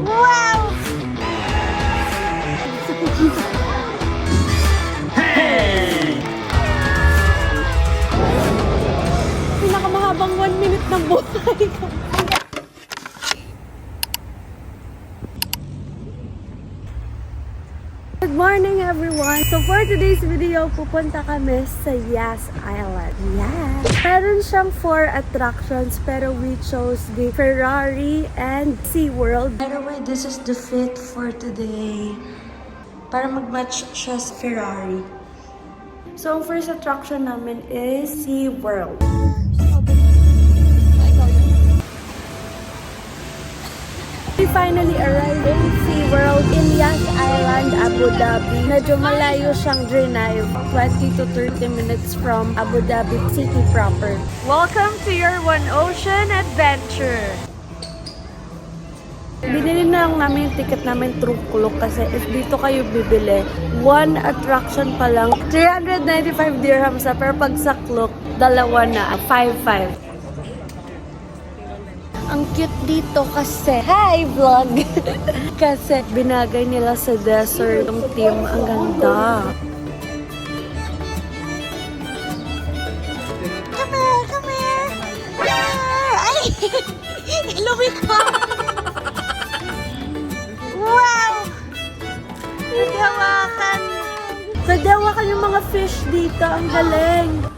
Wow! Hey! Pinakamahabang 1 minute ng buhay ko. Good morning everyone! So for today's video, pupunta kami sa Yas Island. Yes! Meron siyang 4 attractions pero we chose the Ferrari and SeaWorld. By the way, this is the fit for today. Para mag-match siya sa Ferrari. So ang first attraction namin is SeaWorld. We finally arrived in SeaWorld in Yas Island, Abu Dhabi. Medyo malayo siyang drive, 20 to 30 minutes from Abu Dhabi City proper. Welcome to your One Ocean adventure! Binili na lang namin yung ticket namin through Klook kasi if dito kayo bibili, 1 attraction pa lang, 395 dirhams na, pero pag sa Klook, 2 na, 5.5. Ang cute dito kasi, hi vlog! Kasi binagay nila sa desert yung team. Ang ganda. Come here! Come here! Ay! Lumit ko! Wow! Pwede hawakan! Pwede hawakan yung mga fish dito. Ang galing!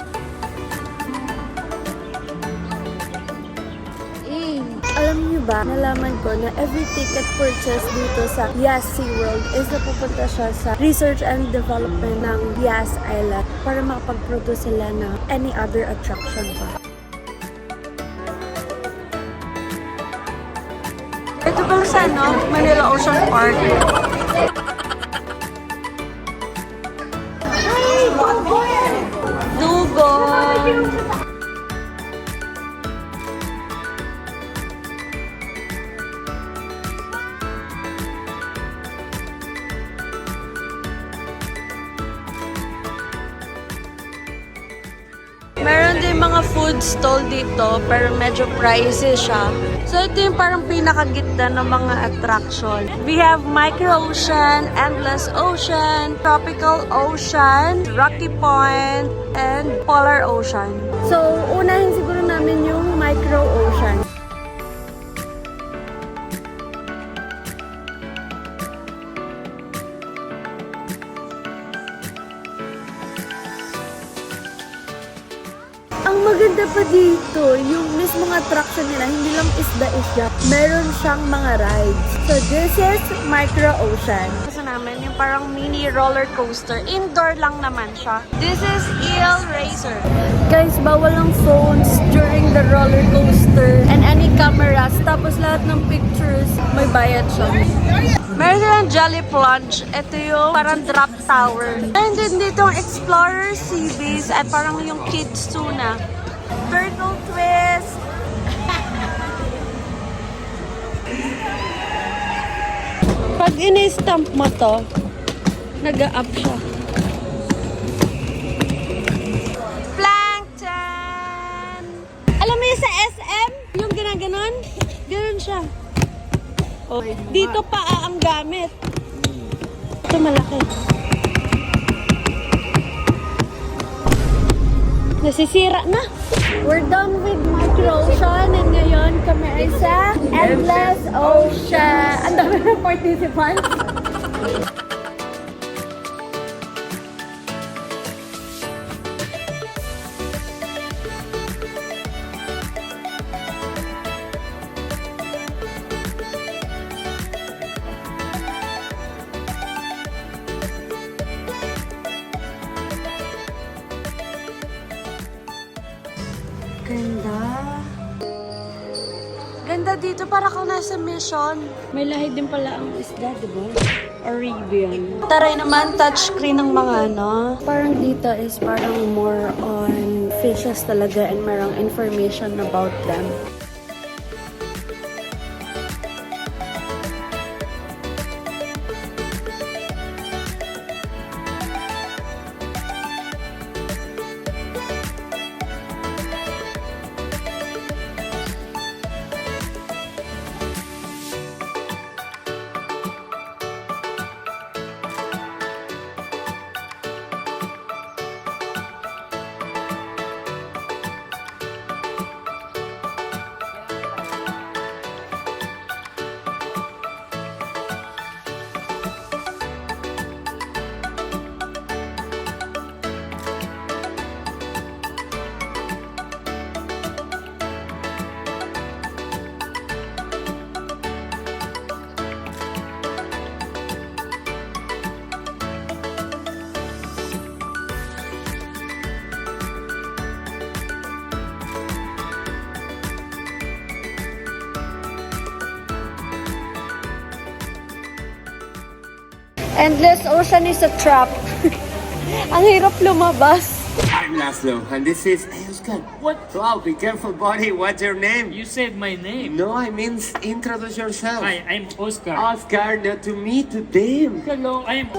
Alam niyo ba, nalaman ko na every ticket purchase dito sa Yas SeaWorld is napupunta siya sa research and development ng Yas Island para makapag-produce sila ng any other attraction pa. Ito pala sa Manila Ocean Park. Ay, dugong! Meron din mga food stall dito, pero medyo pricey siya. So, ito yung parang pinakagitna ng mga attraction. We have Micro Ocean, Endless Ocean, Tropical Ocean, Rocky Point, and Polar Ocean. So, unahin siguro namin yung Micro Ocean. Ang maganda pa dito, yung mismong attraction nila, hindi lang isda-isda, meron siyang mga rides. So this is Micro Ocean. Kasi namin, yung parang mini roller coaster. Indoor lang naman siya. This is Eel Racer. Guys, bawal ang phones during the roller coaster and any cameras. Tapos lahat ng pictures, may bayad siya. Meron silang Jolly Plunge. Ito yung parang drop tower. And then dito ang Explorer Sea Base at parang yung kids tuna. Turtle Twist. Pag ini-stamp mo to, nag-a-up siya. Plankton! Alam mo yung sa SM? Yung ginaganon? Ganon siya. Oh, dito pa ang gamit. Ito malaki. Nasisira na. We're done with Micro Ocean and ngayon kami ay sa Endless Ocean. Ang dami ng participants. Ganda. Ganda dito, para kung nasa mission. May lahi din pala ang isda, diba? Arabian. Taray naman, touchscreen ng mga Parang dito is parang more on fishes talaga and merong information about them. Endless Ocean is a trap. Ang hirap lumabas. I'm Laszlo, and this is Oscar. What? Wow, be careful, buddy. What's your name? You said my name. No, I mean introduce yourself. Hi, I'm Oscar. Oscar, not to me, to them. Hello, I'm...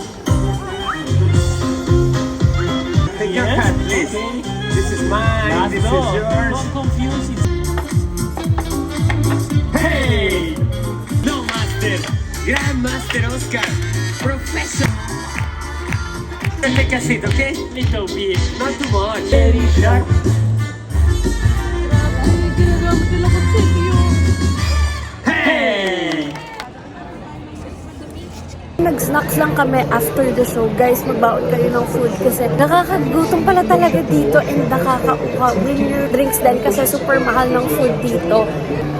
Take your hat, please. Okay. This is mine. This is yours. Don't confuse it. Hey! No, master. Grandmaster Oscar, Professor. Take a seat, okay? Little bit. Not too much. Very sharp. Hey! Nag-snacks lang kami after the show. Guys, magbaon kayo ng food kasi nakakagutom pala talaga dito and nakakauka. Bring your drinks din kasi super mahal ng food dito.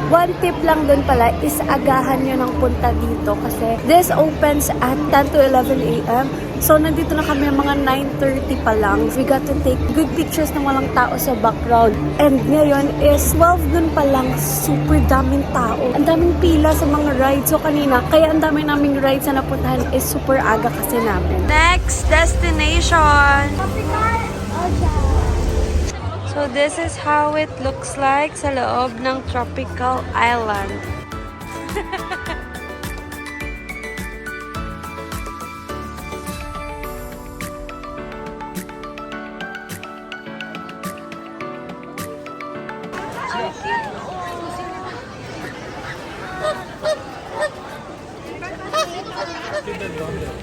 One tip lang dun pala is agahan nyo ng punta dito kasi this opens at 10 to 11 a.m. So, nandito na kami mga 9:30 pa lang. We got to take good pictures ng walang tao sa background. And ngayon is 12 dun pa lang. Super daming tao. Ang daming pila sa mga rides. So, kanina, kaya ang dami naming rides na napuntahan is super aga kasi namin. Next destination! So, this is how it looks like sa loob ng tropical island.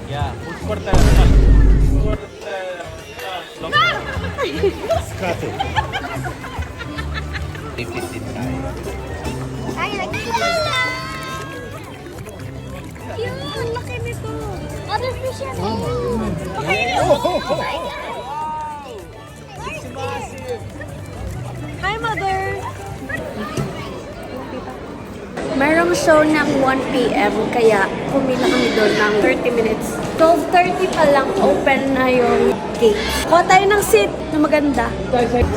Yeah, corta. Ay, yun, laki nito. Other fish yan. Pakainin mo. Oh my God. Hi, Mother! Merong show ng 1 p.m. kaya pumila kami doon ng 30 minutes. 12:30 pa lang open na yung gate. Kuha tayo ng seat na maganda.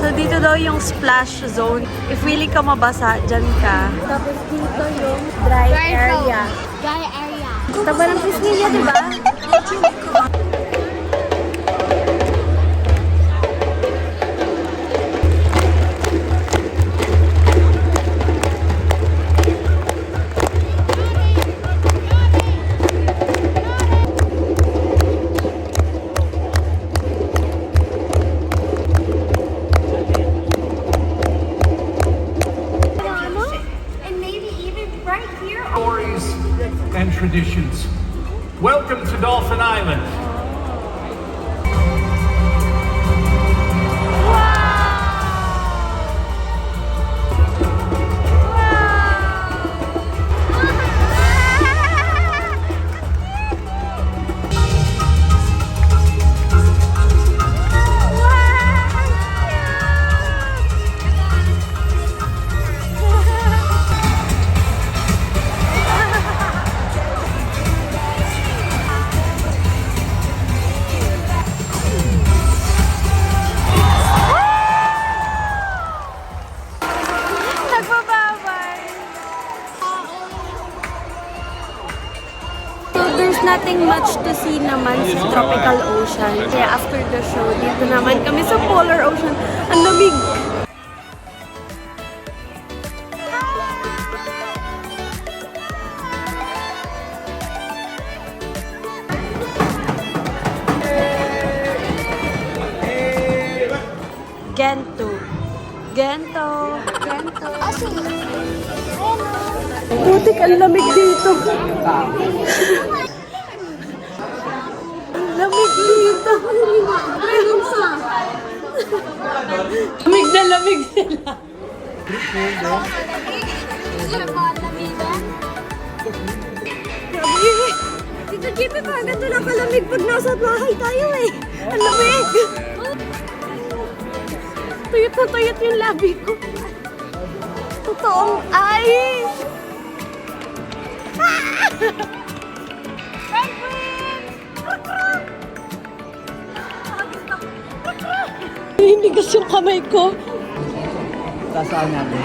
So dito daw yung splash zone. If willing ka mabasa, dyan ka. Tapos dito yung dry area. Dry area. Taba ng Pisnilla, di ba? And maybe even right here. Stories and traditions. Welcome to Dolphin Island. So there's nothing much to see naman sa tropical ocean. Kaya after the show, dito naman kami sa polar ocean. Ang lamig! Gento. Gento. Gento. Putik, ang lamig dito. Ang lamig dito. Lamig na lamig sila. Grabe. Tito Jimmy, parang ganito lang kalamig pag nasa bahay tayo eh. Ang lamig. Tuyot na tuyot yung labi ko. Totoong ice. Hinigas yung kamay ko. Sasaan natin?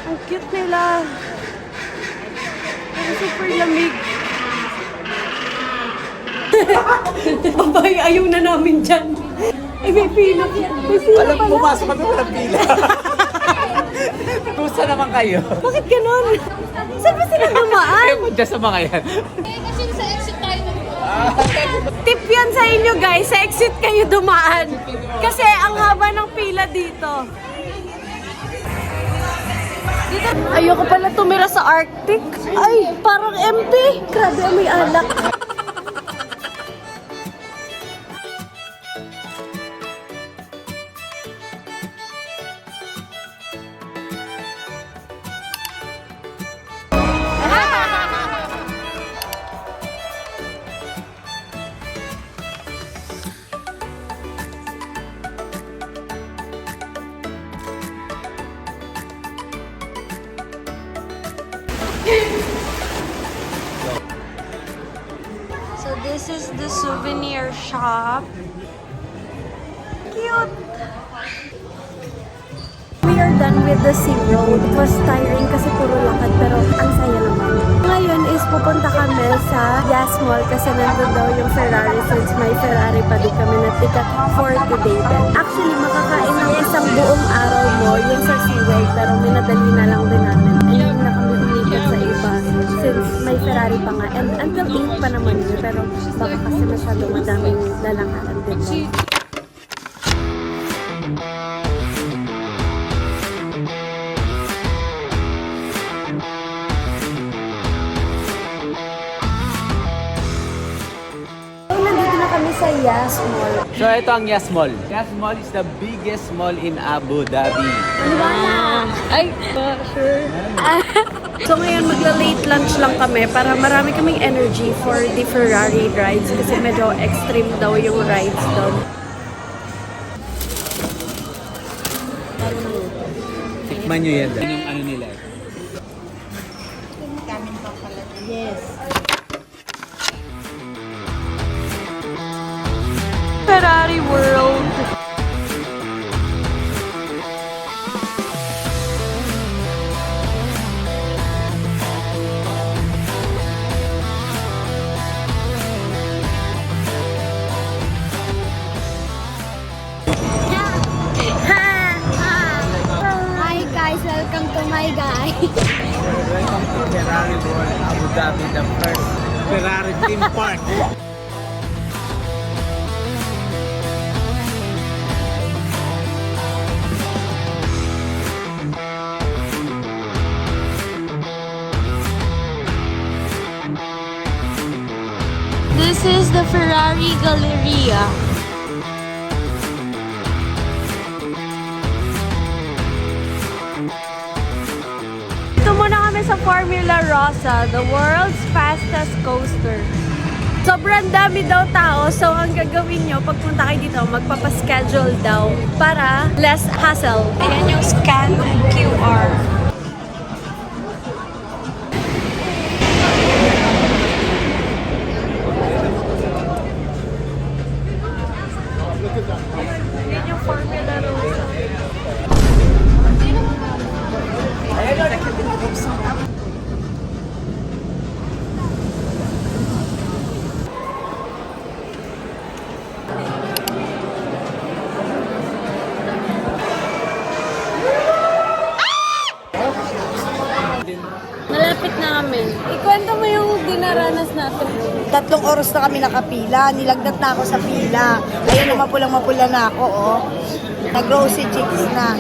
Ang cute nila. Pero super lamig. Babay, ayaw na namin dyan. Ay, may pila. May pila Alam, pala. pumasok kami walang pila. Kusa naman kayo. Bakit ganun? Saan ba sila dumaan? Ayaw mo dyan sa mga yan. Kasi sa exit tayo na. Tip yan sa inyo guys, sa exit kayo dumaan. Kasi ang haba ng pila dito. Ayoko pala tumira sa Arctic. Ay, parang empty. Grabe, may alak. So this is the souvenir shop. Cute! We are done with the Sea Road. It was tiring kasi puro lakad pero ang saya naman. Ngayon is pupunta kami sa Yas Mall kasi nandun daw yung Ferrari since may Ferrari pa din kami na ticket for today din. Actually, makakain ng isang buong araw mo yung sa SeaWorld pero minadali na lang din namin. Hindi na kami umikot sa iba since may Ferrari pa nga. And until 8 pa naman yun pero baka kasi masyado madaming lalakaran din. Nandito na kami sa Yas Mall. So ito ang Yas Mall. Yas Mall is the biggest mall in Abu Dhabi. Ay, sure. So ngayon magla-late lunch lang kami para marami kaming energy for the Ferrari rides kasi medyo extreme daw yung rides doon. Tikman nyo yan. Yung ano nila. Yes. Ferrari World. Hi guys, welcome to my guy. Welcome to Ferrari World Abu Dhabi, the first Ferrari theme park. This is the Ferrari Galleria. Ito muna kami sa Formula Rossa, the world's fastest coaster. Sobrang dami daw tao, so ang gagawin nyo, pagpunta kayo dito, magpapaschedule daw para less hassle. Ayan yung scan QR. Yan yung Formula Rossa. Malapit na kami. Ikwento mo yung dinaranas natin. 3 oras na kami nakapila. Nilagnat na ako sa pila. Ayun, mapulang-mapula na ako, oh. Nag-rosy cheeks na.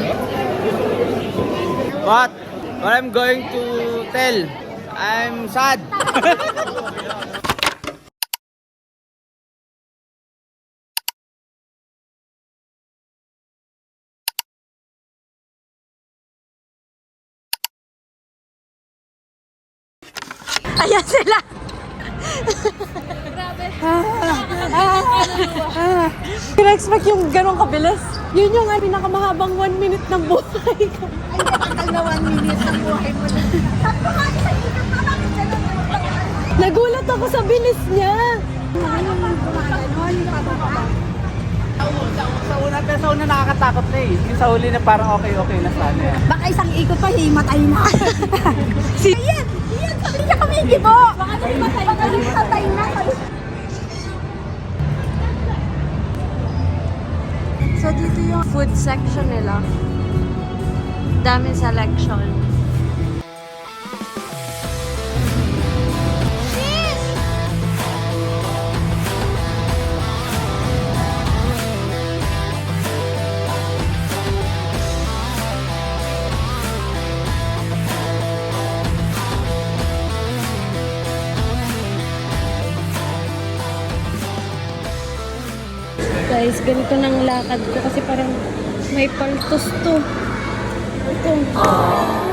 What I'm going to tell, I'm sad. Ayan sila! Kina-expect yung ganong kabilis. Yun yung pinakamahabang 1 minute ng buhay ko. Tagal na 1 minute ang buhay mo na. Nagulat ako sa bilis niya. Sa una nakakatakot na eh. Yung sa huli na parang okay na sana. Baka isang ikot pa, himatay na. Ayan! Ayan! Sabi niya kami, di ba? Baka himatay na. Daming selection. Guys, ganito nang lakad ko kasi parang may paltos to. Ito.